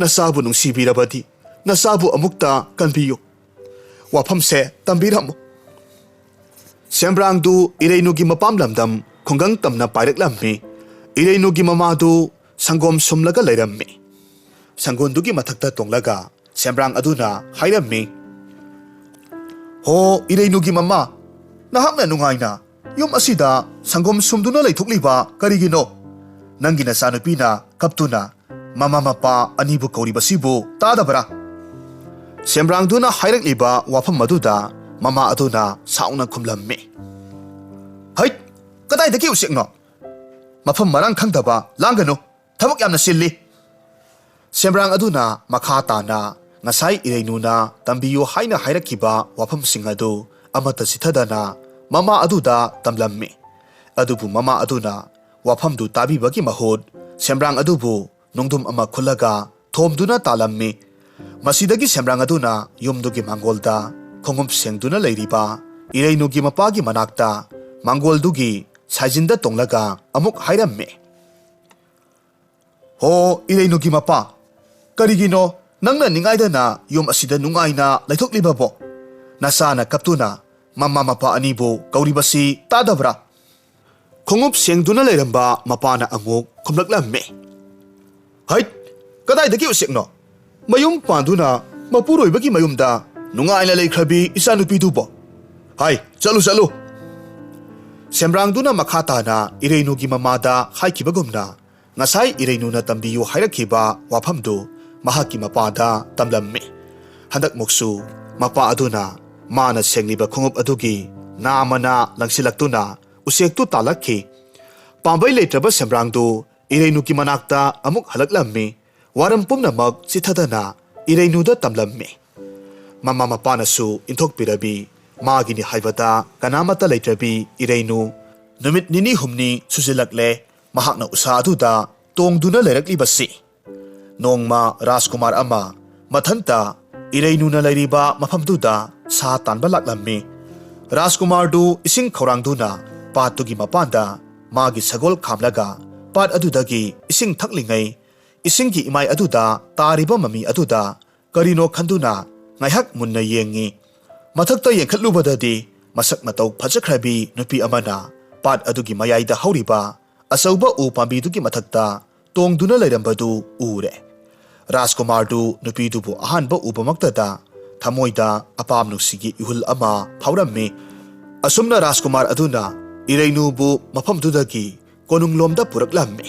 ꯅꯆꯥꯕꯨ ꯅꯨꯡꯁꯤꯕꯤꯔꯕꯗꯤ ꯅꯆꯥꯕꯨ ꯑꯃꯨꯛꯇ ꯀꯟꯕꯤꯌꯨ꯫ ꯋꯥꯐꯝꯁꯦ ꯇꯝꯕꯤꯔꯝꯃꯨ꯫ ꯁꯦꯝꯕ꯭ꯔꯥꯡꯗꯨ ꯏꯔꯩꯅꯨꯒꯤ ꯃꯄꯥꯝ ꯂꯝꯗꯝ ꯈꯨꯡꯒꯪ ꯇꯝꯅ ꯄꯥꯏꯔꯛꯂꯝꯃꯤ꯫ ꯏꯔꯩꯅꯨꯒꯤ ꯃꯃꯥꯗꯨ ꯁꯪꯒꯣꯝ ꯁꯨꯝꯂꯒ ꯂꯩꯔꯝꯃꯤ꯫ ꯁꯪꯒꯣꯟꯗꯨꯒꯤ ꯃꯊꯛꯇ ꯇꯣꯡꯂꯒ ꯁꯦꯝꯕ꯭ꯔꯥꯡ ꯑꯗꯨꯅ ꯍꯥꯏꯔꯝꯃꯤ, "ꯍꯣ ꯏꯔꯩꯅꯨꯒꯤ ꯃꯃꯥ, ꯅꯍꯥꯛꯅ ꯅꯨꯡꯉꯥꯏꯅ ꯌꯨꯝ ꯑꯁꯤꯗ ꯁꯪꯒꯣꯝ ꯁꯨꯝꯗꯨꯅ ꯂꯩꯊꯣꯛꯂꯤꯕ ꯀꯔꯤꯒꯤꯅꯣ? ꯅꯪꯒꯤ ꯅꯆꯥꯅꯨꯄꯤꯅ ꯀꯞꯇꯨꯅ ꯃꯃꯥ ꯃꯄꯥ ꯑꯅꯤꯕꯨ ꯀꯧꯔꯤꯕꯁꯤꯕꯨ ꯇꯥꯗꯕ꯭ꯔꯥ?" ꯁꯦꯝꯕ꯭ꯔꯥꯡꯗꯨꯅ ꯍꯥꯏꯔꯛꯂꯤꯕ ꯋꯥꯐꯝ ꯑꯗꯨꯗ ꯃꯃꯥ ꯑꯗꯨꯅ ꯁꯥꯎꯅ ꯈꯨꯝꯂꯝꯃꯤ, "ꯍꯩꯠ! ꯀꯗꯥꯏꯗꯒꯤ ꯎꯆꯦꯛꯅꯣ? ꯃꯐꯝ ꯃꯔꯥꯡ ꯈꯪꯗꯕ ꯂꯥꯡꯒꯅꯨ, ꯊꯕꯛ ꯌꯥꯝꯅ ꯆꯤꯜꯂꯤ." ꯁꯦꯝꯕ꯭ꯔꯥꯡ ꯑꯗꯨꯅ ꯃꯈꯥ ꯇꯥꯅ ꯉꯁꯥꯏ ꯏꯔꯩꯅꯨꯅ ꯇꯝꯕꯤꯌꯨ ꯍꯥꯏꯅ ꯍꯥꯏꯔꯛꯈꯤꯕ ꯋꯥꯐꯝꯁꯤꯡ ꯑꯗꯨ ꯑꯃꯠꯇ ꯆꯤꯊꯗꯅ ꯃꯃꯥ ꯑꯗꯨꯗ ꯇꯝꯂꯝꯃꯤ꯫ ꯑꯗꯨꯕꯨ ꯃꯃꯥ ꯑꯗꯨꯅ ꯋꯥꯐꯝꯗꯨ ꯇꯥꯕꯤꯕꯒꯤ ꯃꯍꯨꯠ ꯁꯦꯝꯕ꯭ꯔꯥꯡ ꯑꯗꯨꯕꯨ ꯅꯨꯡꯗꯨꯝ ꯑꯃ ꯈꯨꯜꯂꯒ ꯊꯣꯝꯗꯨꯅ ꯇꯥꯜꯂꯝꯃꯤ꯫ ꯃꯁꯤꯗꯒꯤ ꯁꯦꯝꯕ꯭ꯔꯥꯡ ꯑꯗꯨꯅ ꯌꯨꯝꯗꯨꯒꯤ ꯃꯥꯡꯒꯣꯜꯗ ꯈꯣꯡꯎꯞ ꯁꯦꯡꯗꯨꯅ ꯂꯩꯔꯤꯕ ꯏꯔꯩꯅꯨꯒꯤ ꯃꯄꯥꯒꯤ ꯃꯅꯥꯛꯇ ꯃꯥꯡꯒꯣꯜꯗꯨꯒꯤ ꯁꯥꯏꯖꯤꯟꯗ ꯇꯣꯡꯂꯒ ꯑꯃꯨꯛ ꯍꯥꯏꯔꯝꯃꯤ, "ꯍꯣ ꯏꯔꯩꯅꯨꯒꯤ ꯃꯄꯥ, ꯀꯔꯤꯒꯤꯅꯣ ꯅꯪꯅ ꯅꯤꯡꯉꯥꯏꯗꯅ ꯌꯨꯝ ꯑꯁꯤꯗ ꯅꯨꯡꯉꯥꯏꯅ ꯂꯩꯊꯣꯛꯂꯤꯕꯕꯣ? ꯅꯆꯥꯅ ꯀꯞꯇꯨꯅ ꯃꯃꯥ ꯃꯄꯥ ꯑꯅꯤꯕꯨ ꯀꯧꯔꯤꯕꯁꯤ ꯇꯥꯗꯕ꯭ꯔꯥ?" ꯈꯣꯡꯎꯞ ꯁꯦꯡꯗꯨꯅ ꯂꯩꯔꯝꯕ ꯃꯄꯥꯅ ꯑꯃꯨꯛ ꯈꯨꯝꯂꯛꯂꯝꯃꯤ, "ꯍꯩꯠ! ꯀꯗꯥꯏꯗꯒꯤ ꯎꯆꯦꯛꯅꯣ? ꯃꯌꯨꯝ ꯄꯥꯟꯗꯨꯅ ꯃꯄꯨꯔꯣꯏꯕꯒꯤ ꯃꯌꯨꯝꯗ ꯅꯨꯡꯉꯥꯏꯅ ꯂꯩꯈ꯭ꯔꯕꯤ ꯏꯆꯥꯅꯨꯄꯤꯗꯨꯕꯣ? ꯍꯥꯏ, ꯆꯠꯂꯨ ꯆꯠꯂꯨ." ꯁꯦꯝꯕ꯭ꯔꯥꯡꯗꯨꯅ ꯃꯈꯥ ꯇꯥꯅ ꯏꯔꯩꯅꯨꯒꯤ ꯃꯃꯥꯗ ꯍꯥꯏꯈꯤꯕꯒꯨꯝꯅ ꯉꯁꯥꯏ ꯏꯔꯩꯅꯨꯅ ꯇꯝꯕꯤꯌꯨ ꯍꯥꯏꯔꯛꯈꯤꯕ ꯋꯥꯐꯝꯗꯨ ꯃꯍꯥꯛꯀꯤ ꯃꯄꯥꯗ ꯇꯝꯂꯝꯃꯤ꯫ ꯍꯟꯗꯛꯃꯨꯛꯁꯨ ꯃꯄꯥ ꯑꯗꯨꯅ ꯃꯥꯅ ꯁꯦꯡꯂꯤꯕ ꯈꯣꯡꯎꯞ ꯑꯗꯨꯒꯤ ꯅꯥꯃꯅ ꯂꯪꯁꯤꯜꯂꯛꯇꯨꯅ ꯎꯆꯦꯛꯇꯨ ꯇꯥꯜꯂꯛꯈꯤ꯫ ꯄꯥꯝꯕꯩ ꯂꯩꯇ꯭ꯔꯕ ꯁꯦꯝꯕ꯭ꯔꯥꯡꯗꯨ ꯏꯔꯩꯅꯨꯒꯤ ꯃꯅꯥꯛꯇ ꯑꯃꯨꯛ ꯍꯜꯂꯛꯂꯝꯃꯤ꯫ ꯋꯥꯔꯝ ꯄꯨꯝꯅꯃꯛ ꯆꯤꯊꯗꯅ ꯏꯔꯩꯅꯨꯗ ꯇꯝꯂꯝꯃꯤ꯫ ꯃꯃꯥ ꯃꯄꯥꯅꯁꯨ ꯏꯟꯊꯣꯛꯄꯤꯔꯕꯤ ꯃꯥꯒꯤꯅꯤ ꯍꯥꯏꯕꯗ ꯀꯅꯥꯃꯠꯇ ꯂꯩꯇ꯭ꯔꯕꯤ ꯏꯔꯩꯅꯨ ꯅꯨꯃꯤꯠ ꯅꯤꯅꯤ ꯍꯨꯝꯅꯤ ꯁꯨꯖꯤꯜꯂꯛꯂꯦ ꯃꯍꯥꯛꯅ ꯎꯁꯥ ꯑꯗꯨꯗ ꯇꯣꯡꯗꯨꯅ ꯂꯩꯔꯛꯂꯤꯕꯁꯤ꯫ ꯅꯣꯡꯃ ꯔꯥꯖꯀꯨꯃꯥꯔ ꯑꯃ ꯃꯊꯟꯇ ꯏꯔꯩꯅꯨꯅ ꯂꯩꯔꯤꯕ ꯃꯐꯝꯗꯨꯗ ꯁꯥ ꯇꯥꯟꯕ ꯂꯥꯛꯂꯝꯃꯤ꯫ ꯔꯥꯖꯀꯨꯃꯥꯔꯗꯨ ꯏꯁꯤꯡ ꯈꯧꯔꯥꯡꯗꯨꯅ ꯄꯥꯠꯇꯨꯒꯤ ꯃꯄꯥꯟꯗ ꯃꯥꯒꯤ ꯁꯒꯣꯜ ꯈꯥꯝꯂꯒ ꯄꯥꯠ ꯑꯗꯨꯗꯒꯤ ꯏꯁꯤꯡ ꯊꯛꯂꯤꯉꯩ ꯏꯁꯤꯡꯒꯤ ꯏꯃꯥꯏ ꯑꯗꯨꯗ ꯇꯥꯔꯤꯕ ꯃꯃꯤ ꯑꯗꯨꯗ ꯀꯔꯤꯅꯣ ꯈꯟꯗꯨꯅ ꯉꯥꯏꯍꯥꯛ ꯃꯨꯟꯅ ꯌꯦꯡꯉꯤ꯫ ꯃꯊꯛꯇ ꯌꯦꯡꯈꯠꯂꯨꯕꯗꯗꯤ ꯃꯁꯛ ꯃꯇꯧ ꯐꯖꯈ꯭ꯔꯕꯤ ꯅꯨꯄꯤ ꯑꯃꯅ ꯄꯥꯠ ꯑꯗꯨꯒꯤ ꯃꯌꯥꯏꯗ ꯍꯧꯔꯤꯕ ꯑꯆꯧꯕ ꯎ ꯄꯥꯝꯕꯤꯗꯨꯒꯤ ꯃꯊꯛꯇ ꯇꯣꯡꯗꯨꯅ ꯂꯩꯔꯝꯕꯗꯨ ꯎꯔꯦ꯫ ꯔꯥꯖꯀꯨꯃꯥꯔꯗꯨ ꯅꯨꯄꯤꯗꯨꯕꯨ ꯑꯍꯥꯟꯕ ꯎꯕꯃꯛꯇꯗ ꯊꯃꯣꯏꯗ ꯑꯄꯥꯝ ꯅꯨꯡꯁꯤꯒꯤ ꯏꯍꯨꯜ ꯑꯃ ꯐꯥꯎꯔꯝꯃꯤ꯫ ꯑꯁꯨꯝꯅ ꯔꯥꯖꯀꯨꯃꯥꯔ ꯑꯗꯨꯅ ꯏꯔꯩꯅꯨꯕꯨ ꯃꯐꯝꯗꯨꯗꯒꯤ ꯀꯣꯅꯨꯡꯂꯣꯝꯗ ꯄꯨꯔꯛꯂꯝꯃꯤ꯫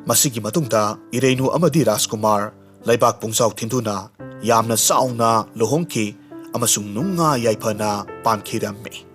ꯃꯁꯤꯒꯤ ꯃꯇꯨꯡꯗ ꯏꯔꯩꯅꯨ ꯑꯃꯗꯤ ꯔꯥꯖꯀꯨꯃꯥꯔ ꯂꯩꯕꯥꯛ ꯄꯨꯡꯖꯥꯎ ꯊꯤꯟꯗꯨꯅ ꯌꯥꯝꯅ ꯆꯥꯎꯅ ꯂꯨꯍꯣꯡꯈꯤ ꯑꯃꯁꯨꯡ ꯅꯨꯡꯉꯥꯏ ꯌꯥꯏꯐꯅ ꯄꯥꯟꯈꯤꯔꯝꯃꯤ꯫